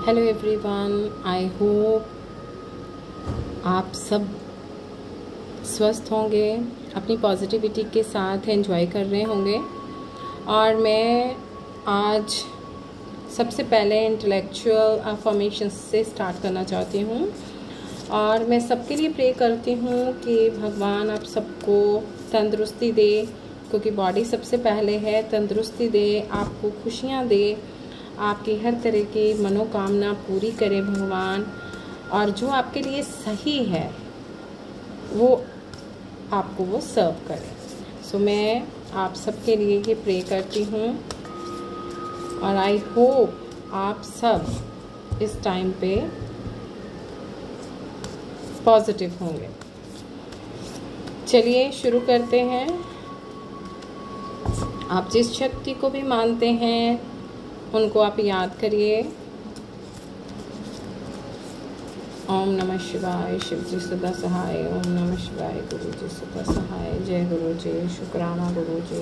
Hello everyone, I hope आप सब स्वस्थ होंगे, अपनी पॉजिटिविटी के साथ एंजॉय कर रहे होंगे। और मैं आज सबसे पहले इंटेलेक्चुअल अफर्मेशन से स्टार्ट करना चाहती हूँ और मैं सबके लिए प्रे करती हूँ कि भगवान आप सबको तंदुरुस्ती दे, क्योंकि बॉडी सबसे पहले है। तंदुरुस्ती दे, आपको खुशियाँ दे, आपकी हर तरह की मनोकामना पूरी करे भगवान, और जो आपके लिए सही है वो आपको वो सर्व करे। सो मैं आप सबके लिए ये प्रे करती हूँ और आई होप आप सब इस टाइम पे पॉजिटिव होंगे। चलिए शुरू करते हैं। आप जिस शक्ति को भी मानते हैं उनको आप याद करिए। ओम नमः शिवाय, शिव जी सदा सहाय। ओम नमः शिवाय, गुरु जी सदा सहाय। जय गुरु जी, शुक्राना गुरु जी।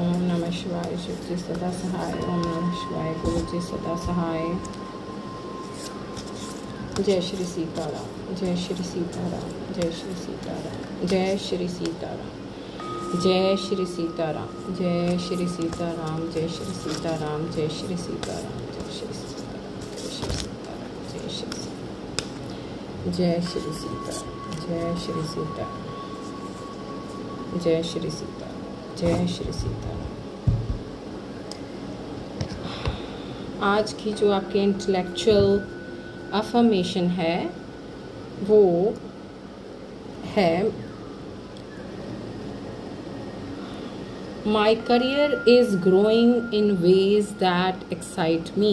ओम नमः शिवाय, शिव जी सदा सहाय। ओम नमः शिवाय, गुरु जी सदा सहाय। जय श्री सीताराम, जय श्री सीताराम, जय श्री सीताराम, जय श्री सीताराम, जय श्री सीताराम, जय श्री सीताराम, जय श्री सीताराम, जय श्री सीताराम, जय श्री सीताराम, जय श्री सीताराम, जय श्री सीताराम, जय श्री सीताराम, जय श्री सीताराम, जय श्री सीताराम। आज की जो आपके इंटेलेक्चुअल अफर्मेशन है वो है My career is growing in ways that excite me.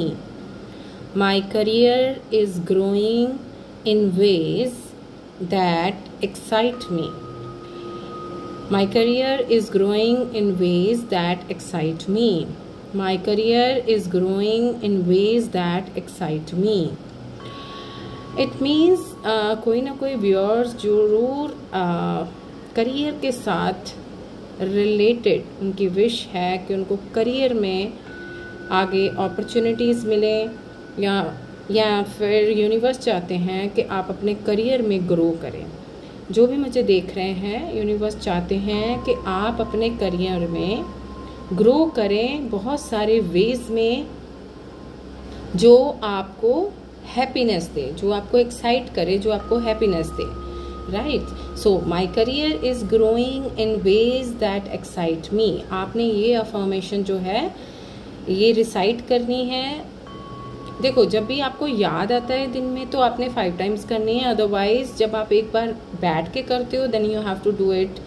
My career is growing in ways that excite me. My career is growing in ways that excite me. My career is growing in ways that excite me. It means कोई ना कोई viewers जरूर career के साथ related उनकी wish है कि उनको करियर में आगे अपॉर्चुनिटीज़ मिले, या फिर यूनिवर्स चाहते हैं कि आप अपने करियर में ग्रो करें। जो भी मुझे देख रहे हैं, यूनिवर्स चाहते हैं कि आप अपने करियर में ग्रो करें बहुत सारे वेज में, जो आपको हैप्पीनेस दे, जो आपको एक्साइट करे, जो आपको happiness they. Right, so my career is growing in ways that excite मी। आपने ये अफर्मेशन जो है ये रिसाइट करनी है। देखो, जब भी आपको याद आता है दिन में तो आपने 5 टाइम्स करनी है। अदरवाइज जब आप एक बार बैठ के करते हो then you have to do it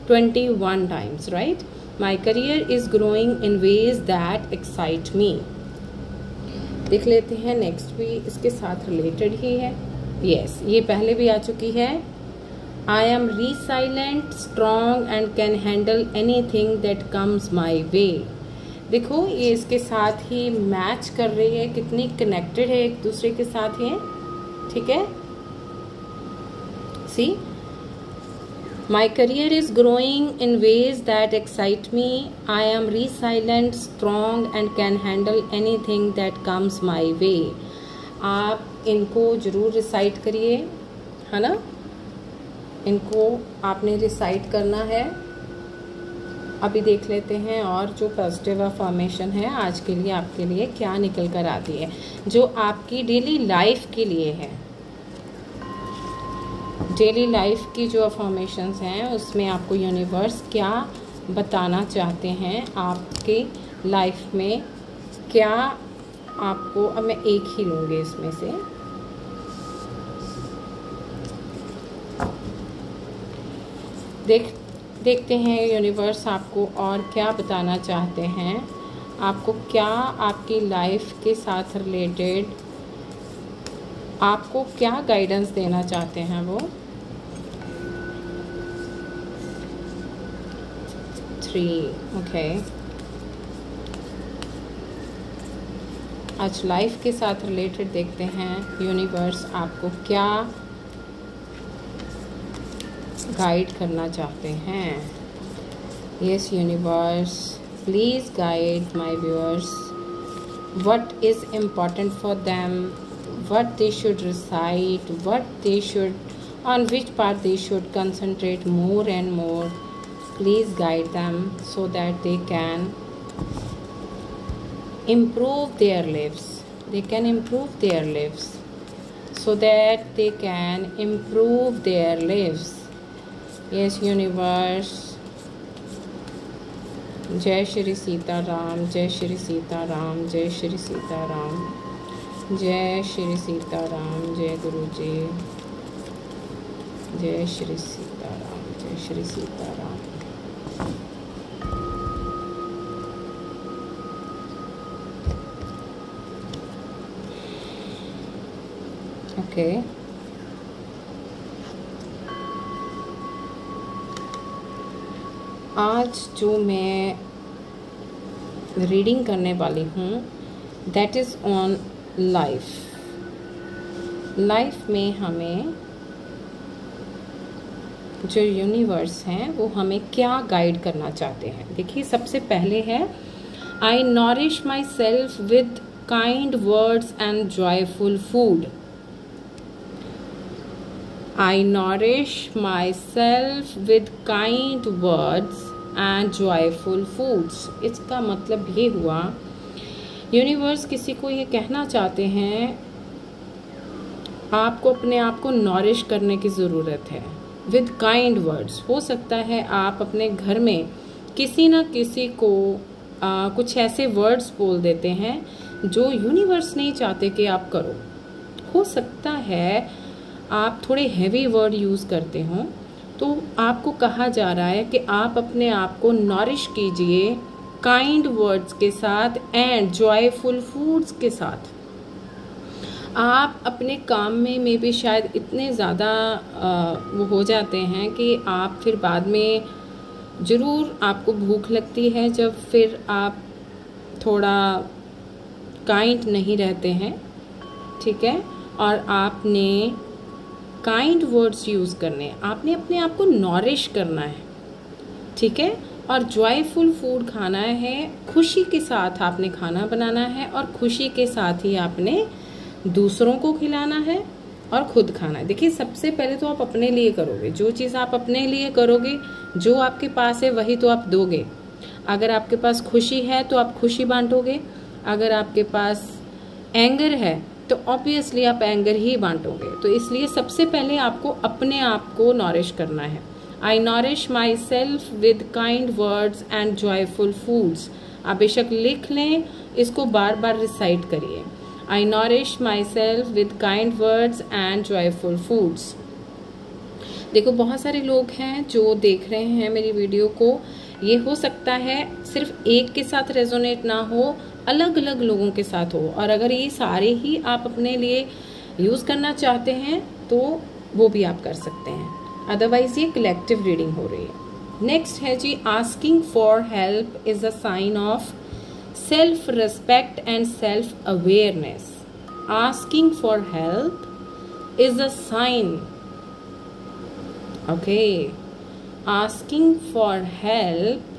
21 times. Right, my career is growing in ways that excite me. देख लेते हैं नेक्स्ट भी इसके साथ रिलेटेड ही है। यस, ये पहले भी आ चुकी है। I am resilient, strong and can handle anything that comes my way. देखो, ये इसके साथ ही मैच कर रही है, कितनी कनेक्टेड है एक दूसरे के साथ ये। ठीक है, See, my career is growing in ways that excite me. I am resilient, strong and can handle anything that comes my way. आप इनको जरूर रिसाइट करिए, है ना। इनको आपने रिसाइट करना है। अभी देख लेते हैं और जो पॉजिटिव अफर्मेशन है आज के लिए आपके लिए क्या निकल कर आती है, जो आपकी डेली लाइफ के लिए है। डेली लाइफ की जो अफर्मेशंस हैं उसमें आपको यूनिवर्स क्या बताना चाहते हैं, आपके लाइफ में क्या आपको। अब मैं एक ही लूँगी इसमें से। देखते हैं यूनिवर्स आपको और क्या बताना चाहते हैं, आपको क्या आपकी लाइफ के साथ रिलेटेड आपको क्या गाइडेंस देना चाहते हैं वो। 3 ओके। आज लाइफ के साथ रिलेटेड देखते हैं यूनिवर्स आपको क्या गाइड करना चाहते हैं। Yes universe, please guide my viewers what is important for them, what they should recite, what they should, on which part they should concentrate more and more. Please guide them so that they can improve their lives. They can improve their lives so that they can improve their lives. Yes, universe. जय श्री सीताराम, जय श्री सीताराम, जय श्री सीताराम, जय श्री सीताराम, जय गुरु जी, जय श्री सीताराम, जय Shri Sitaram. Okay, आज जो मैं रीडिंग करने वाली हूँ that is on life. Life में हमें जो यूनिवर्स हैं वो हमें क्या गाइड करना चाहते हैं। देखिए, सबसे पहले है I nourish myself with kind words and joyful food. I nourish myself with kind words and joyful foods। इसका मतलब ये हुआ, यूनिवर्स किसी को ये कहना चाहते हैं आपको अपने आप को नॉरिश करने की ज़रूरत है विद काइंड वर्ड्स। हो सकता है आप अपने घर में किसी न किसी को कुछ ऐसे वर्ड्स बोल देते हैं जो यूनिवर्स नहीं चाहते कि आप करो। हो सकता है आप थोड़े हैवी वर्ड यूज़ करते हो, तो आपको कहा जा रहा है कि आप अपने आप को नॉरिश कीजिए काइंड वर्ड्स के साथ एंड जॉयफुल फूड्स के साथ। आप अपने काम में भी शायद इतने ज़्यादा वो हो जाते हैं कि आप फिर बाद में ज़रूर आपको भूख लगती है जब फिर आप थोड़ा काइंड नहीं रहते हैं, ठीक है। और आपने काइंड वर्ड्स यूज़ करने, आपने अपने आप को नॉरिश करना है, ठीक है। और जॉयफुल फूड खाना है, खुशी के साथ आपने खाना बनाना है और खुशी के साथ ही आपने दूसरों को खिलाना है और खुद खाना है। देखिए, सबसे पहले तो आप अपने लिए करोगे। जो चीज़ आप अपने लिए करोगे, जो आपके पास है वही तो आप दोगे। अगर आपके पास खुशी है तो आप खुशी बांटोगे, अगर आपके पास एंगर है तो ऑब्वियसली आप एंगर ही बांटोगे। तो इसलिए सबसे पहले आपको अपने आप को नॉरिश करना है। I nourish myself with kind words and joyful foods. आप बेशक लिख लें, इसको बार बार रिसाइट करिए। I nourish myself with kind words and joyful foods. देखो, बहुत सारे लोग हैं जो देख रहे हैं मेरी वीडियो को। ये हो सकता है सिर्फ एक के साथ रेजोनेट ना हो, अलग अलग लोगों के साथ हो। और अगर ये सारे ही आप अपने लिए यूज़ करना चाहते हैं तो वो भी आप कर सकते हैं, अदरवाइज ये कलेक्टिव रीडिंग हो रही है। नेक्स्ट है जी, asking for help is a sign of self respect and self awareness. Asking for help is a sign, okay, asking for help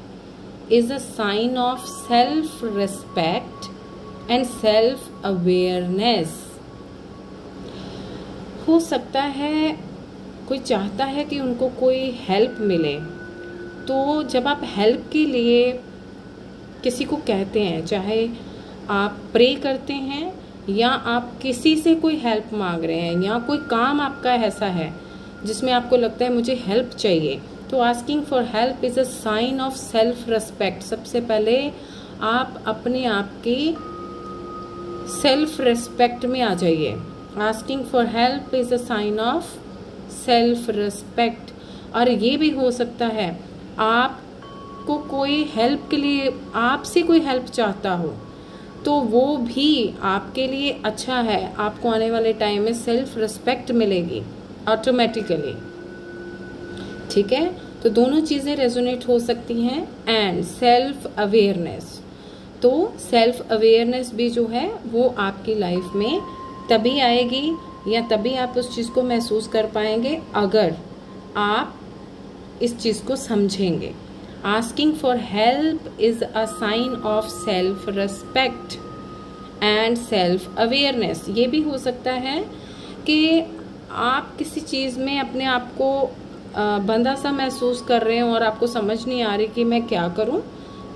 is a sign of self-respect and self-awareness। हो सकता है कोई चाहता है कि उनको कोई हेल्प मिले, तो जब आप हेल्प के लिए किसी को कहते हैं, चाहे आप प्रे करते हैं या आप किसी से कोई हेल्प मांग रहे हैं या कोई काम आपका ऐसा है जिसमें आपको लगता है मुझे हेल्प चाहिए, तो asking for help is a sign of self respect. सबसे पहले आप अपने आप की सेल्फ रिस्पेक्ट में आ जाइए। Asking for help is a sign of self respect. और ये भी हो सकता है आपको कोई हेल्प के लिए, आपसे कोई हेल्प चाहता हो, तो वो भी आपके लिए अच्छा है। आपको आने वाले टाइम में सेल्फ रिस्पेक्ट मिलेगी ऑटोमेटिकली, ठीक है। तो दोनों चीज़ें रेजोनेट हो सकती हैं। एंड सेल्फ अवेयरनेस, तो सेल्फ अवेयरनेस भी जो है वो आपकी लाइफ में तभी आएगी या तभी आप उस चीज़ को महसूस कर पाएंगे अगर आप इस चीज़ को समझेंगे। Asking for help is a sign of self respect and self awareness. ये भी हो सकता है कि आप किसी चीज़ में अपने आप को बंधा सा महसूस कर रहे हैं और आपको समझ नहीं आ रही कि मैं क्या करूं,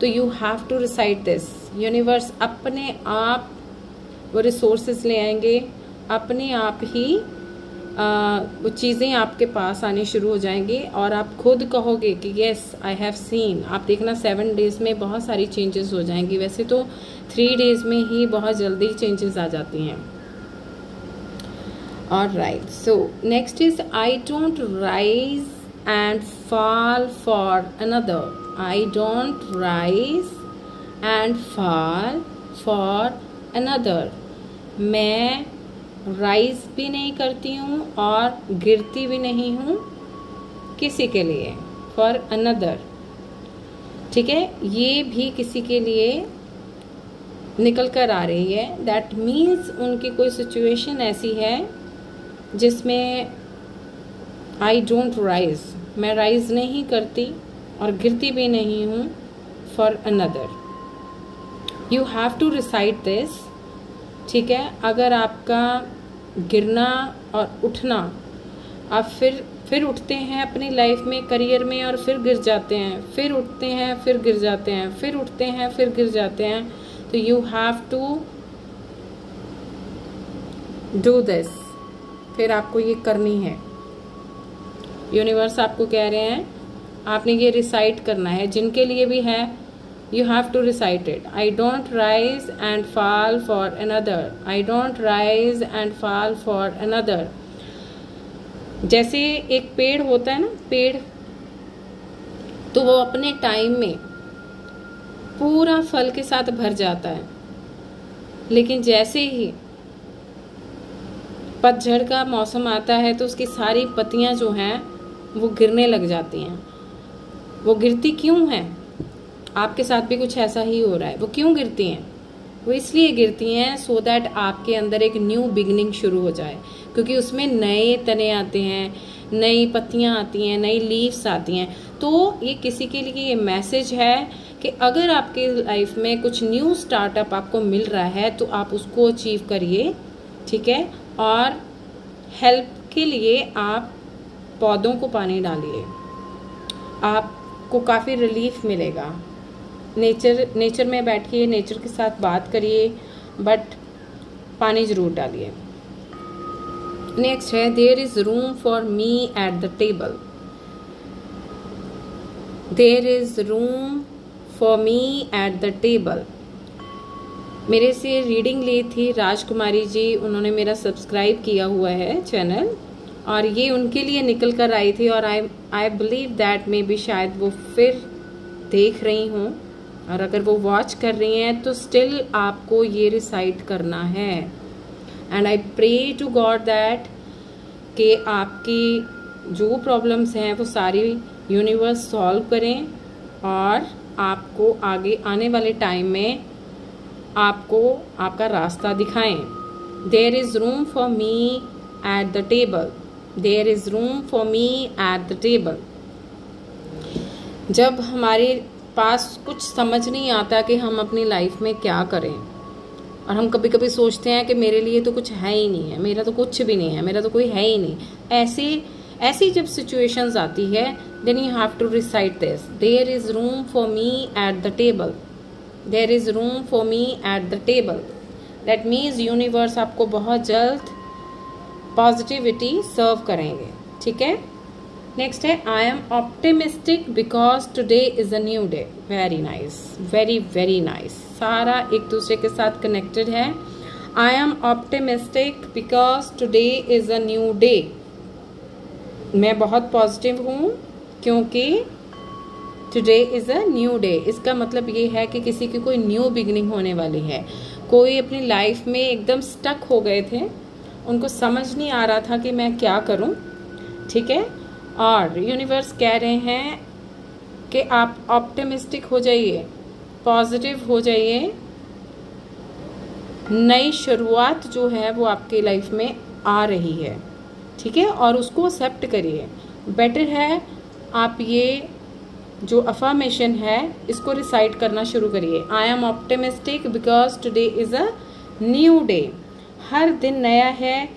तो you have to recite this. Universe अपने आप वो रिसोर्सेज ले आएंगे, अपने आप ही वो चीज़ें आपके पास आनी शुरू हो जाएंगी और आप खुद कहोगे कि येस आई हैव सीन। आप देखना 7 डेज में बहुत सारी चेंजेस हो जाएंगी। वैसे तो 3 डेज में ही बहुत जल्दी चेंजेस आ जाती हैं। Alright, so next is I don't rise and fall for another. I don't rise and fall for another. मैं राइज भी नहीं करती हूँ और गिरती भी नहीं हूँ किसी के लिए, फॉर अनदर। ठीक है, ये भी किसी के लिए निकल कर आ रही है। दैट मीन्स उनकी कोई सिचुएशन ऐसी है जिसमें आई डोंट राइज, मैं राइज नहीं करती और गिरती भी नहीं हूँ, for another. You have to recite this. ठीक है, अगर आपका गिरना और उठना, आप फिर उठते हैं अपनी लाइफ में, करियर में, और फिर गिर जाते हैं, फिर उठते हैं, फिर गिर जाते हैं, फिर उठते हैं, फिर गिर जाते हैं, तो you have to do this. फिर आपको ये करनी है। यूनिवर्स आपको कह रहे हैं आपने ये रिसाइट करना है। जिनके लिए भी है, you have to recite it. I don't rise and fall for another. I don't rise and fall for another. जैसे एक पेड़ होता है ना, पेड़ तो वो अपने टाइम में पूरा फल के साथ भर जाता है, लेकिन जैसे ही पतझड़ का मौसम आता है तो उसकी सारी पत्तियां जो हैं वो गिरने लग जाती हैं। वो गिरती क्यों हैं? आपके साथ भी कुछ ऐसा ही हो रहा है। वो क्यों गिरती हैं? वो इसलिए गिरती हैं सो दैट आपके अंदर एक न्यू बिगनिंग शुरू हो जाए, क्योंकि उसमें नए तने आते हैं, नई पत्तियां आती हैं, नई लीव्स आती हैं। तो ये किसी के लिए ये मैसेज है कि अगर आपके लाइफ में कुछ न्यू स्टार्टअप आपको मिल रहा है तो आप उसको अचीव करिए। ठीक है, और हेल्प के लिए आप पौधों को पानी डालिए, आपको काफ़ी रिलीफ मिलेगा। नेचर में बैठिए, नेचर के साथ बात करिए, बट पानी जरूर डालिए। नेक्स्ट है there is room for me at the table. There is room for me at the table. मेरे से रीडिंग ली थी राजकुमारी जी, उन्होंने मेरा सब्सक्राइब किया हुआ है चैनल, और ये उनके लिए निकल कर आई थी। और I believe that may be शायद वो फिर देख रही हूँ, और अगर वो वॉच कर रही हैं तो स्टिल आपको ये रिसाइट करना है। And I pray to God that कि आपकी जो प्रॉब्लम्स हैं वो सारी यूनिवर्स सॉल्व करें और आपको आगे आने वाले टाइम में आपको आपका रास्ता दिखाएं। There is room for me at the table. There is room for me at the table. जब हमारे पास कुछ समझ नहीं आता कि हम अपनी लाइफ में क्या करें, और हम कभी कभी सोचते हैं कि मेरे लिए तो कुछ है ही नहीं है, मेरा तो कुछ भी नहीं है, मेरा तो कोई है ही नहीं, ऐसी जब सिचुएशंस आती है, then you have to recite this. There is room for me at the table. There is room for me at the table. That means universe आपको बहुत जल्द पॉजिटिविटी सर्व करेंगे। ठीक है, नेक्स्ट है आई am optimistic because today is a new day. Very nice, very very nice. सारा एक दूसरे के साथ कनेक्टेड है। आई am optimistic because today is a new day. मैं बहुत पॉजिटिव हूँ क्योंकि today is a new day. इसका मतलब ये है कि किसी की कोई न्यू बिगिनिंग होने वाली है। कोई अपनी लाइफ में एकदम स्टक हो गए थे, उनको समझ नहीं आ रहा था कि मैं क्या करूं। ठीक है, और यूनिवर्स कह रहे हैं कि आप ऑप्टिमिस्टिक हो जाइए, पॉजिटिव हो जाइए। नई शुरुआत जो है वो आपकी लाइफ में आ रही है। ठीक है, और उसको एक्सेप्ट करिए। बेटर है आप ये जो अफर्मेशन है इसको रिसाइट करना शुरू करिए। I am optimistic because today is a new day, हर दिन नया है,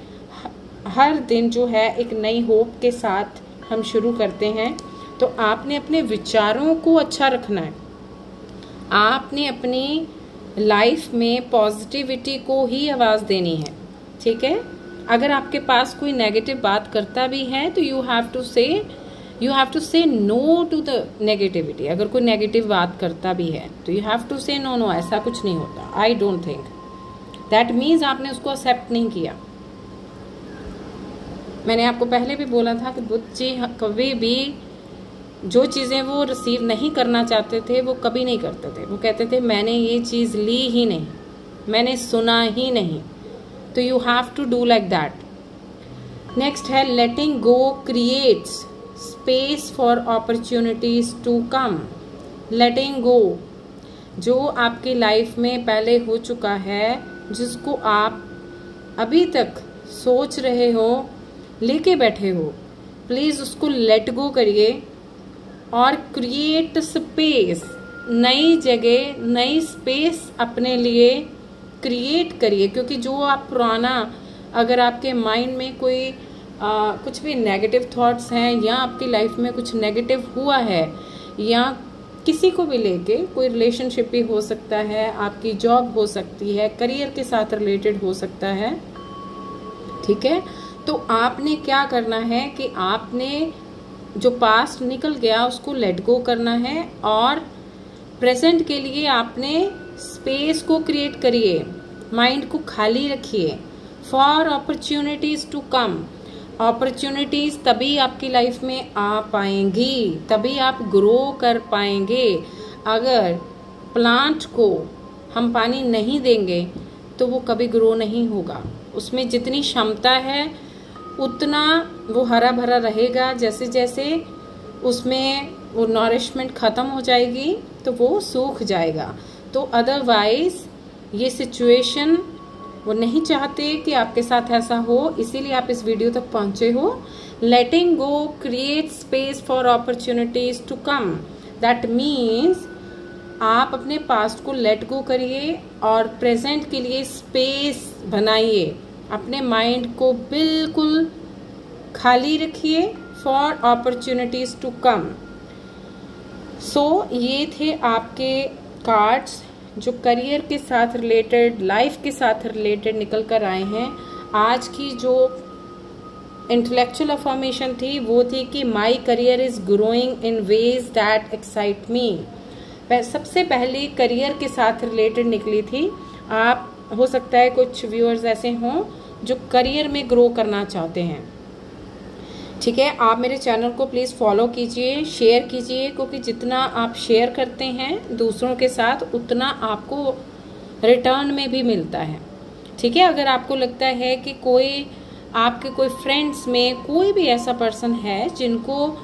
हर दिन जो है एक नई होप के साथ हम शुरू करते हैं। तो आपने अपने विचारों को अच्छा रखना है, आपने अपनी लाइफ में पॉजिटिविटी को ही आवाज़ देनी है, ठीक है। अगर आपके पास कोई नेगेटिव बात करता भी है तो यू हैव टू से नो टू द नेगेटिविटी। अगर कोई नेगेटिव बात करता भी है तो यू हैव टू से नो, ऐसा कुछ नहीं होता। I don't think that means आपने उसको एक्सेप्ट नहीं किया। मैंने आपको पहले भी बोला था कि बुद्ध जी कभी भी जो चीज़ें वो रिसीव नहीं करना चाहते थे वो कभी नहीं करते थे। वो कहते थे मैंने ये चीज़ ली ही नहीं, मैंने सुना ही नहीं। तो you have to do like that. Next है letting go creates space for opportunities to come. Letting go, जो आपकी लाइफ में पहले हो चुका है, जिसको आप अभी तक सोच रहे हो, लेके बैठे हो, प्लीज़ उसको लेट गो करिए और क्रिएट स्पेस, नई जगह, नई स्पेस अपने लिए क्रिएट करिए। क्योंकि जो आप पुराना, अगर आपके माइंड में कोई कुछ भी नेगेटिव थॉट्स हैं या आपकी लाइफ में कुछ नेगेटिव हुआ है, या किसी को भी लेके कोई रिलेशनशिप भी हो सकता है, आपकी जॉब हो सकती है, करियर के साथ रिलेटेड हो सकता है, ठीक है। तो आपने क्या करना है कि आपने जो पास्ट निकल गया उसको लेट गो करना है और प्रेजेंट के लिए आपने स्पेस को क्रिएट करिए, माइंड को खाली रखिए for opportunities to come. Opportunities तभी आपकी लाइफ में आ पाएंगी, तभी आप ग्रो कर पाएंगे। अगर प्लांट को हम पानी नहीं देंगे तो वो कभी ग्रो नहीं होगा। उसमें जितनी क्षमता है उतना वो हरा भरा रहेगा। जैसे जैसे उसमें वो नॉरिशमेंट ख़त्म हो जाएगी तो वो सूख जाएगा। तो अदरवाइज ये सिचुएशन वो नहीं चाहते कि आपके साथ ऐसा हो, इसीलिए आप इस वीडियो तक पहुंचे हो। Letting go create space for opportunities to come. That means आप अपने पास्ट को लेट गो करिए और प्रेजेंट के लिए स्पेस बनाइए। अपने माइंड को बिल्कुल खाली रखिए फॉर अपॉर्चुनिटीज टू कम। सो ये थे आपके कार्ड्स जो करियर के साथ रिलेटेड, लाइफ के साथ रिलेटेड निकल कर आए हैं। आज की जो इंटेलेक्चुअल अफर्मेशन थी वो थी कि my career is growing in ways that excite मी। सबसे पहले करियर के साथ रिलेटेड निकली थी। आप हो सकता है कुछ व्यूअर्स ऐसे हों जो करियर में ग्रो करना चाहते हैं, ठीक है। आप मेरे चैनल को प्लीज़ फॉलो कीजिए, शेयर कीजिए, क्योंकि जितना आप शेयर करते हैं दूसरों के साथ उतना आपको रिटर्न में भी मिलता है, ठीक है। अगर आपको लगता है कि कोई आपके कोई फ्रेंड्स में कोई भी ऐसा पर्सन है जिनको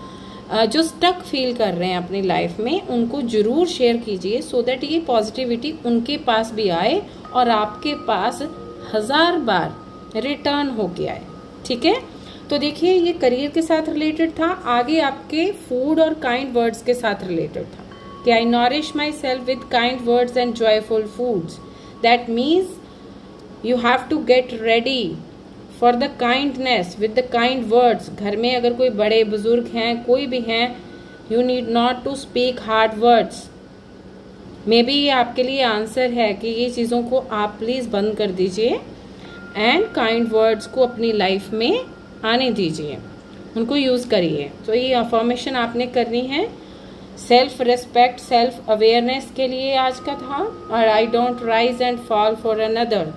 जो स्टक फील कर रहे हैं अपनी लाइफ में, उनको ज़रूर शेयर कीजिए सो दैट ये पॉजिटिविटी उनके पास भी आए और आपके पास 1000 बार रिटर्न हो के आए, ठीक है। तो देखिए ये करियर के साथ रिलेटेड था। आगे आपके फूड और काइंड वर्ड्स के साथ रिलेटेड था कि I nourish myself with kind words and joyful foods. That means you have to get ready for the kindness with the kind words. घर में अगर कोई बड़े बुजुर्ग हैं, कोई भी हैं, you need not to speak hard words. Maybe ये आपके लिए आंसर है कि ये चीज़ों को आप प्लीज़ बंद कर दीजिए एंड काइंड वर्ड्स को अपनी लाइफ में आने दीजिए, उनको यूज़ करिए। तो ये अफर्मेशन आपने करनी है सेल्फ रिस्पेक्ट, सेल्फ अवेयरनेस के लिए आज का था। और आई don't rise and fall for another.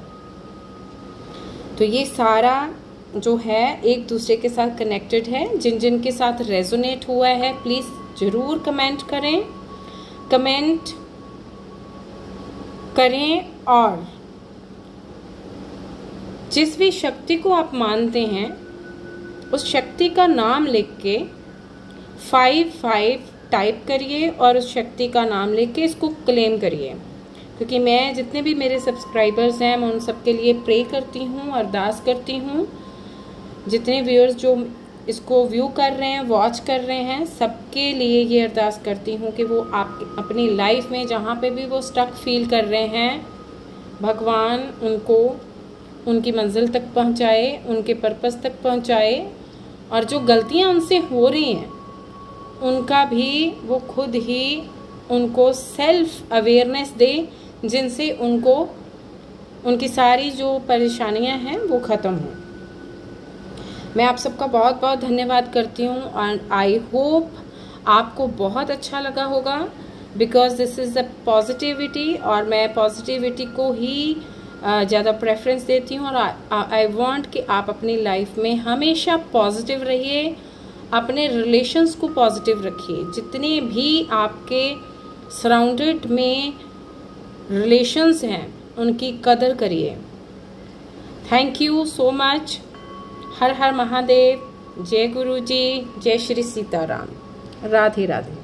तो ये सारा जो है एक दूसरे के साथ कनेक्टेड है। जिन जिन के साथ रेजोनेट हुआ है प्लीज़ ज़रूर कमेंट करें, और जिस भी शक्ति को आप मानते हैं उस शक्ति का नाम लिख के 55 टाइप करिए और उस शक्ति का नाम लिख के इसको क्लेम करिए। क्योंकि मैं जितने भी मेरे सब्सक्राइबर्स हैं मैं उन सबके लिए प्रे करती हूँ, अरदास करती हूँ। जितने व्यूअर्स जो इसको व्यू कर रहे हैं, वॉच कर रहे हैं, सबके लिए ये अरदास करती हूँ कि वो आप अपनी लाइफ में जहाँ पे भी वो स्टक फील कर रहे हैं भगवान उनको उनकी मंजिल तक पहुंचाए, उनके पर्पस तक पहुंचाए, और जो गलतियां उनसे हो रही हैं उनका भी वो खुद ही उनको सेल्फ अवेयरनेस दे, जिनसे उनको उनकी सारी जो परेशानियां हैं वो ख़त्म हों। मैं आप सबका बहुत बहुत धन्यवाद करती हूँ और आई होप आपको बहुत अच्छा लगा होगा, because this is the positivity, और मैं पॉजिटिविटी को ही ज़्यादा प्रेफरेंस देती हूँ। और आई वांट कि आप अपनी लाइफ में हमेशा पॉजिटिव रहिए, अपने रिलेशंस को पॉजिटिव रखिए, जितने भी आपके सराउंडेड में रिलेशंस हैं उनकी कदर करिए। Thank you so much. हर हर महादेव। जय गुरु जी, जय श्री सीताराम। राधे राधे।